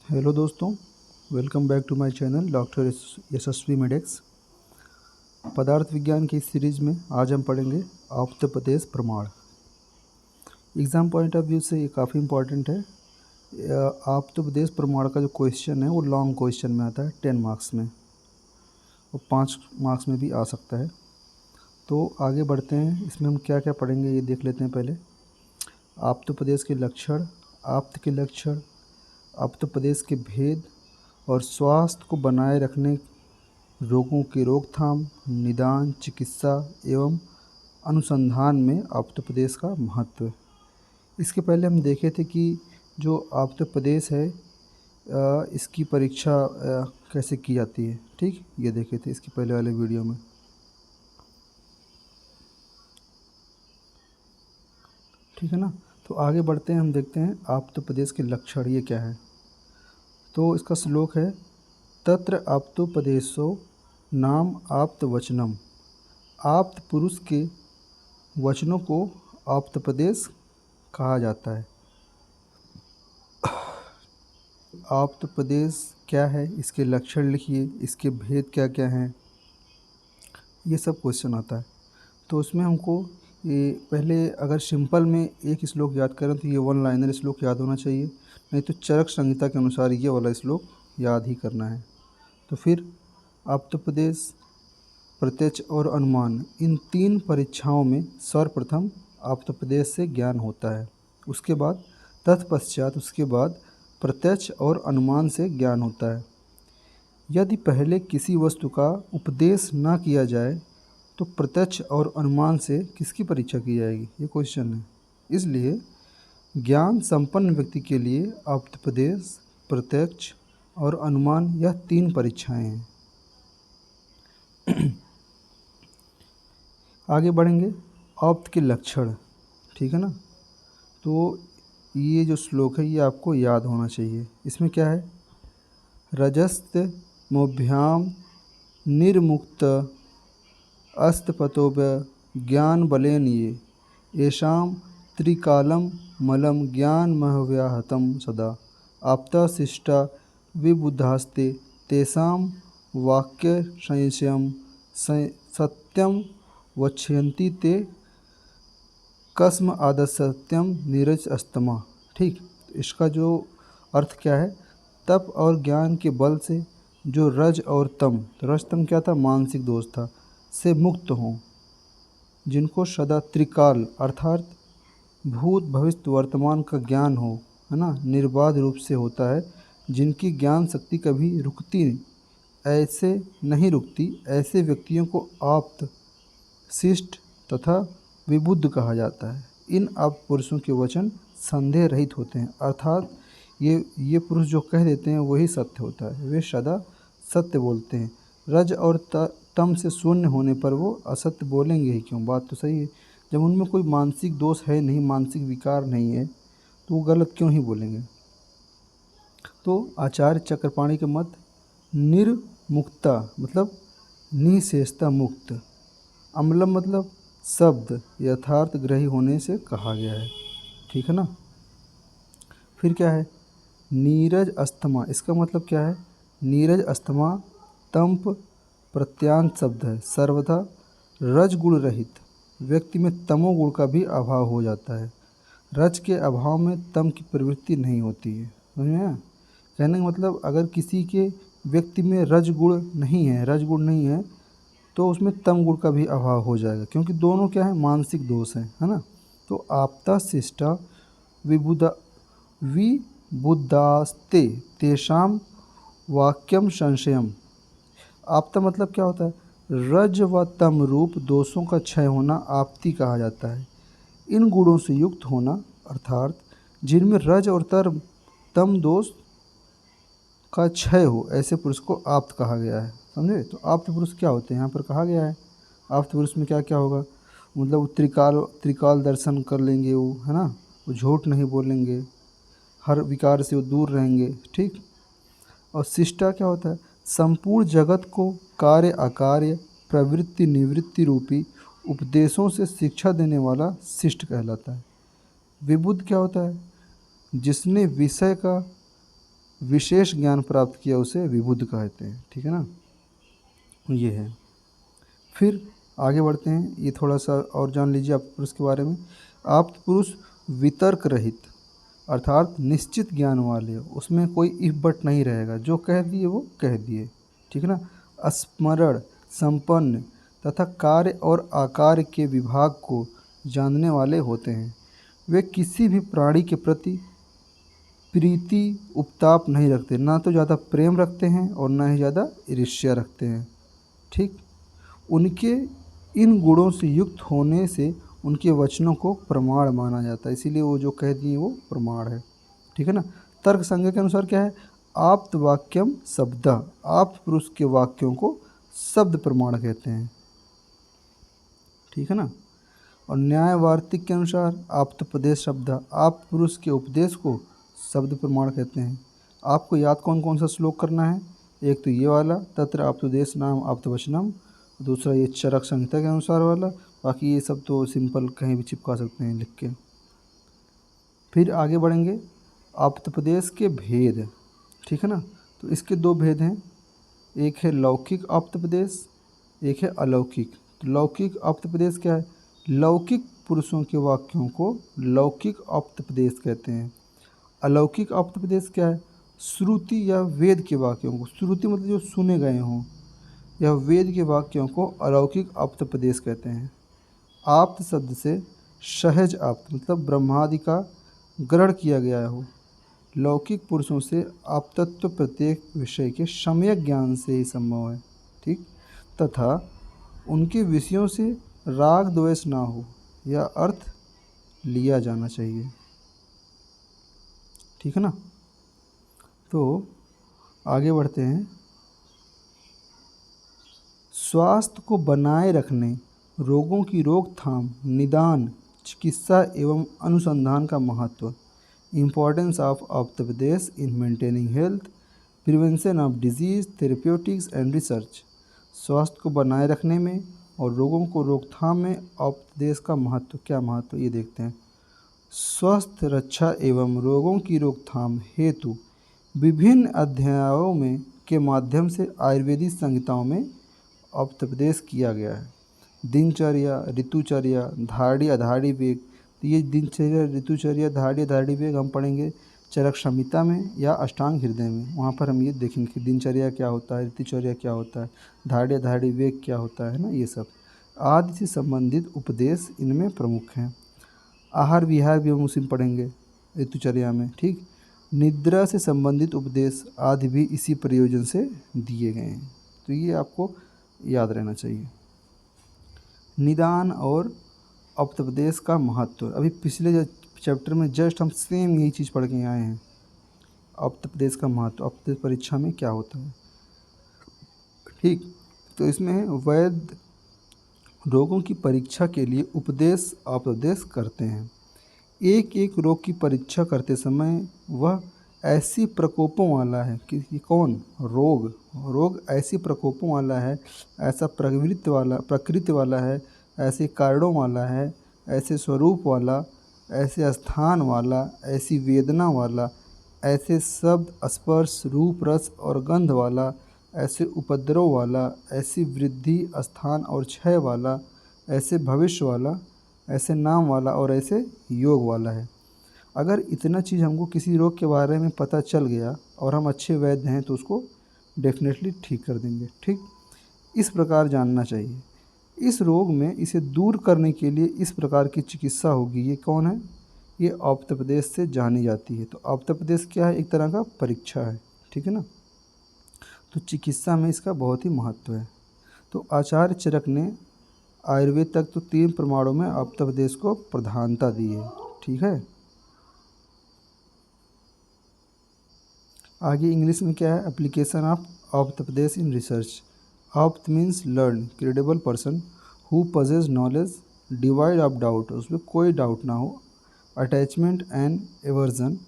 Hello दोस्तों, welcome back to my channel doctor Yashasvi Medex. पदार्थ विज्ञान की इस सीरीज़ में आज हम पढ़ेंगे आवर्तोपदेश प्रमाण। एग्ज़ाम पॉइंट ऑफ व्यू से ये काफ़ी इम्पॉर्टेंट है। आवर्तोपदेश प्रमाण का जो क्वेश्चन है वो लॉन्ग क्वेश्चन में आता है 10 मार्क्स में, और 5 मार्क्स में भी आ सकता है। तो आगे बढ़ते हैं, इसमें हम क्या क्या पढ़ेंगे ये देख लेते हैं। पहले आवर्तोपदेश के लक्षण, आप्त के लक्षण, आवर्तोपदेश के भेद और स्वास्थ्य को बनाए रखने, रोगों की रोकथाम, निदान, चिकित्सा एवं अनुसंधान में आवर्तोपदेश का महत्व। इसके पहले हम देखे थे कि जो आवर्तोपदेश है इसकी परीक्षा कैसे की जाती है। ठीक, ये देखे थे इसके पहले वाले वीडियो में। ठीक है ना। तो आगे बढ़ते हैं, हम देखते हैं आवर्तोपदेश के लक्षण ये क्या है। तो इसका श्लोक है, तत्र आप्तोपदेशो नाम आप्त वचनम। आप्त पुरुष के वचनों को आप्तोपदेश कहा जाता है। आप्तोपदेश क्या है, इसके लक्षण लिखिए, इसके भेद क्या क्या हैं, ये सब क्वेश्चन आता है। तो उसमें हमको ये पहले अगर सिंपल में एक श्लोक याद करें तो ये वन लाइनर श्लोक याद होना चाहिए, नहीं तो चरक संहिता के अनुसार ये वाला श्लोक याद ही करना है। तो फिर आप्तोपदेश, प्रत्यक्ष और अनुमान, इन 3 परीक्षाओं में सर्वप्रथम आप्तोपदेश से ज्ञान होता है। उसके बाद तत्पश्चात उसके बाद प्रत्यक्ष और अनुमान से ज्ञान होता है। यदि पहले किसी वस्तु का उपदेश न किया जाए तो प्रत्यक्ष और अनुमान से किसकी परीक्षा की जाएगी, ये क्वेश्चन है। इसलिए ज्ञान संपन्न व्यक्ति के लिए आप्तोपदेश, प्रत्यक्ष और अनुमान यह 3 परीक्षाएं हैं। आगे बढ़ेंगे, आप्त के लक्षण। ठीक है ना। तो ये जो श्लोक है ये आपको याद होना चाहिए। इसमें क्या है, रजस्त मोभ्याम निर्मुक्त अस्तपतोव्य ज्ञान बलेन ये येषाम त्रिकालम मलम ज्ञान महव्याहतम सदा आप्ता शिष्टा विबुधास्ते तेषां वाक्य संशयम सत्यम वक्ष्यन्ति ते कस्म आदसत्यम नीरज अस्तमा। ठीक, इसका जो अर्थ क्या है, तप और ज्ञान के बल से जो रज और तम, तो रज तम क्या था, मानसिक दोष था, से मुक्त हों, जिनको सदा त्रिकाल अर्थात भूत भविष्य वर्तमान का ज्ञान हो, है ना, निर्बाध रूप से होता है, जिनकी ज्ञान शक्ति कभी रुकती ऐसे नहीं रुकती, ऐसे व्यक्तियों को आप्त, शिष्ट तथा विबुद्ध कहा जाता है। इन आप्त पुरुषों के वचन संदेह रहित होते हैं, अर्थात ये पुरुष जो कह देते हैं वही सत्य होता है, वे सदा सत्य बोलते हैं। रज और तम से शून्य होने पर वो असत्य बोलेंगे ही क्यों, बात तो सही है। जब उनमें कोई मानसिक दोष है नहीं, मानसिक विकार नहीं है, तो वो गलत क्यों ही बोलेंगे। तो आचार्य चक्रपाणी के मत, निर्मुक्ता मतलब निशेषता मुक्त, अम्लम मतलब शब्द यथार्थ ग्रही होने से कहा गया है। ठीक है ना। फिर क्या है, नीरज अस्थमा, इसका मतलब क्या है, नीरज अस्थमा तंप प्रत्यांत शब्द है, सर्वथा रज गुण रहित व्यक्ति में तमोगुण का भी अभाव हो जाता है। रज के अभाव में तम की प्रवृत्ति नहीं होती है। समझ में आया? कहने का मतलब अगर किसी के व्यक्ति में रज गुण नहीं है तो उसमें तम गुण का भी अभाव हो जाएगा, क्योंकि दोनों क्या है, मानसिक दोष है ना। तो आपता शिष्टा विबुद्धास्ते तेषाम वाक्यम संशयम। आपता मतलब क्या होता है, रज व तम रूप दोषों का क्षय होना आपती कहा जाता है। इन गुणों से युक्त होना अर्थात जिनमें रज और तम दोष का क्षय हो, ऐसे पुरुष को आप्त कहा गया है। समझे। तो आप्त पुरुष क्या होते हैं, यहाँ पर कहा गया है। आप्त पुरुष में क्या क्या होगा, मतलब वो त्रिकाल दर्शन कर लेंगे, वो है ना, वो झूठ नहीं बोलेंगे, हर विकार से वो दूर रहेंगे। ठीक। और शिष्टा क्या होता है, संपूर्ण जगत को कार्य अकार्य प्रवृत्ति निवृत्ति रूपी उपदेशों से शिक्षा देने वाला शिष्ट कहलाता है। विबुद्ध क्या होता है, जिसने विषय का विशेष ज्ञान प्राप्त किया उसे विबुध कहते हैं। ठीक है ना, ये है। फिर आगे बढ़ते हैं, ये थोड़ा सा और जान लीजिए आप पुरुष के बारे में। आप पुरुष वितर्क रहित अर्थात निश्चित ज्ञान वाले, उसमें कोई इफ बट नहीं रहेगा, जो कह दिए वो कह दिए। ठीक है ना। स्मरण संपन्न तथा कार्य और आकार के विभाग को जानने वाले होते हैं। वे किसी भी प्राणी के प्रति प्रीति उपताप नहीं रखते, ना तो ज़्यादा प्रेम रखते हैं और ना ही ज़्यादा ईर्ष्या रखते हैं। ठीक, उनके इन गुणों से युक्त होने से उनके वचनों को प्रमाण माना जाता है, इसीलिए वो जो कह दिए वो प्रमाण है। ठीक है ना। तर्क संज्ञा के अनुसार क्या है, आप्त वाक्यम शब्द, आप पुरुष के वाक्यों को शब्द प्रमाण कहते हैं। ठीक है ना। और न्याय वार्तिक के अनुसार आप्तोपदेश शब्द, आप पुरुष के उपदेश को शब्द प्रमाण कहते हैं। आपको याद कौन कौन सा श्लोक करना है, एक तो ये वाला तत्र आप्तोदेश नाम आप्तवचनम, दूसरा ये चरक संहिता के अनुसार वाला, बाकी ये सब तो सिंपल कहीं भी चिपका सकते हैं लिख के। फिर आगे बढ़ेंगे, आप्तोपदेश के भेद। ठीक है ना। तो इसके दो भेद हैं, एक है लौकिक आप्तोपदेश, एक है अलौकिक। तो लौकिक आप्तोपदेश क्या है, लौकिक पुरुषों के वाक्यों को लौकिक आप्तोपदेश कहते हैं। अलौकिक आप्तोपदेश क्या है, श्रुति या वेद के वाक्यों को, श्रुति मतलब जो सुने गए हों, यह वेद के वाक्यों को अलौकिक आप्तोपदेश कहते हैं। आप्त शब्द से सहज आप्त मतलब ब्रह्मादि का ग्रहण किया गया हो। लौकिक पुरुषों से आप्तत्व प्रत्येक विषय के सम्यक ज्ञान से ही संभव है। ठीक, तथा उनके विषयों से राग द्वेष ना हो, यह अर्थ लिया जाना चाहिए। ठीक है ना। तो आगे बढ़ते हैं, स्वास्थ्य को बनाए रखने, रोगों की रोकथाम, निदान, चिकित्सा एवं अनुसंधान का महत्व, इम्पोर्टेंस ऑफ आप्तोपदेश in maintaining health, prevention of disease, therapeutics and research. स्वास्थ्य को बनाए रखने में और रोगों को रोकथाम में आप्तोपदेश का महत्व, क्या महत्व ये देखते हैं। स्वास्थ्य रक्षा एवं रोगों की रोकथाम हेतु विभिन्न अध्यायों में के माध्यम से आयुर्वेदिक संहिताओं में आप्तोपदेश किया गया है। दिनचर्या, ऋतुचर्या, धाड़ी अधाड़ी वेग, तो ये दिनचर्या, ऋतुचर्या, धाड़ी अधाड़ी वेग हम पढ़ेंगे चरक संहिता में या अष्टांग हृदय में, वहाँ पर हम ये देखेंगे कि दिनचर्या क्या होता है, ऋतुचर्या क्या होता है, धाड़ी अधाड़ी वेग क्या होता है ना, ये सब आदि से संबंधित उपदेश इनमें प्रमुख हैं। आहार विहार भी हम उसी में पढ़ेंगे ऋतुचर्या में। ठीक, निद्रा से संबंधित उपदेश आदि भी इसी प्रयोजन से दिए गए हैं, तो ये आपको याद रहना चाहिए। निदान और आप्तोपदेश का महत्व, अभी पिछले चैप्टर में जस्ट हम सेम यही चीज़ पढ़ के आए हैं। आप्तोपदेश का महत्व, आप्तोपदेश परीक्षा में क्या होता है। ठीक, तो इसमें वैद्य रोगों की परीक्षा के लिए उपदेश आप्तोपदेश करते हैं। एक एक रोग की परीक्षा करते समय वह ऐसी प्रकोपों वाला है कि ये कौन, रोग ऐसी प्रकोपों वाला है, ऐसा प्रकृति वाला है, ऐसे कारणों वाला है, ऐसे स्वरूप वाला, ऐसे स्थान वाला, ऐसी वेदना वाला, ऐसे शब्द स्पर्श रूप रस और गंध वाला, ऐसे उपद्रव वाला, ऐसी वृद्धि स्थान और क्षय वाला, ऐसे भविष्य वाला, ऐसे नाम वाला और ऐसे योग वाला है। अगर इतना चीज़ हमको किसी रोग के बारे में पता चल गया और हम अच्छे वैद्य हैं तो उसको डेफिनेटली ठीक कर देंगे। ठीक, इस प्रकार जानना चाहिए। इस रोग में इसे दूर करने के लिए इस प्रकार की चिकित्सा होगी, ये कौन है, ये आप्तोपदेश से जानी जाती है। तो आप्तोपदेश क्या है, एक तरह का परीक्षा है। ठीक है ना। तो चिकित्सा में इसका बहुत ही महत्व है। तो आचार्य चरक ने आयुर्वेद तक तो 3 प्रमाणों में आप्तोपदेश को प्रधानता दी है। ठीक है। आगे इंग्लिश में क्या है, एप्लीकेशन ऑफ आप्तोपदेश इन रिसर्च। आप्त means learn, credible person who possess knowledge, devoid of doubt, उसमें कोई डाउट ना हो, attachment and aversion,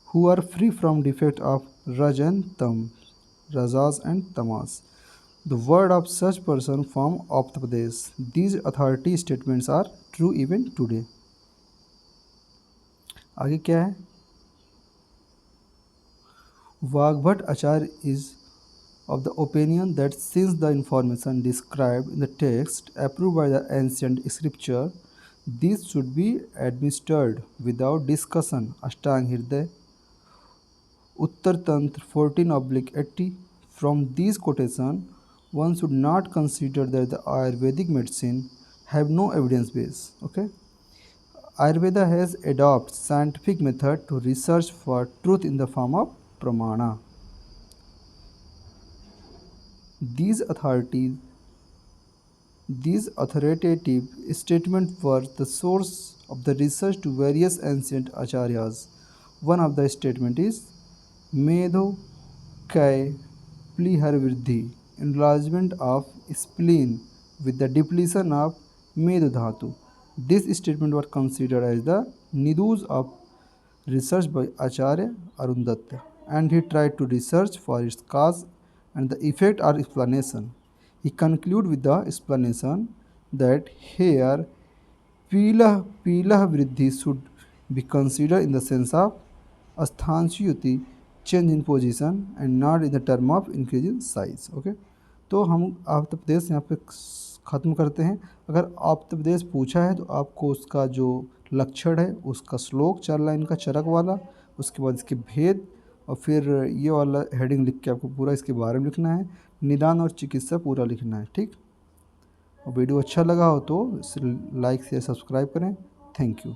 who are free from defect of रज एंड तम, रजाज एंड तमास, the word of such person from Aptapadesh. These authority statements are true even today. आगे क्या है, Vagbhat Acharya is of the opinion that since the information described in the text approved by the ancient scripture, these should be administered without discussion. Ashtang Hriday, Uttar Tantra 14/80. From these quotations, one should not consider that the Ayurvedic medicine have no evidence base. Okay, Ayurveda has adopted scientific method to research for truth in the form of pramana. These authorities These authoritative statements were the source of the research to various ancient acharyas. One of the statements is Medho Kai Pliharvriddhi, enlargement of spleen with the depletion of Medho Dhatu. This statement was considered as the nidus of research by Acharya Arundatta, and he tried to research for its cause and the effect or explanation. He concluded with the explanation that here Pilah Vriddhi should be considered in the sense of Asthansyuti, change in position, and not in the term of increase in size. Okay, तो हम आप्तप्रदेश यहाँ पे ख़त्म करते हैं। अगर आप्तप्रदेश पूछा है तो आपको उसका जो लक्षण है उसका श्लोक 4 लाइन का चरक वाला, उसके बाद इसके भेद, और फिर ये वाला हेडिंग लिख के आपको पूरा इसके बारे में लिखना है। निदान और चिकित्सा पूरा लिखना है। ठीक, और वीडियो अच्छा लगा हो तो इसे लाइक शेयर सब्सक्राइब करें। Thank you.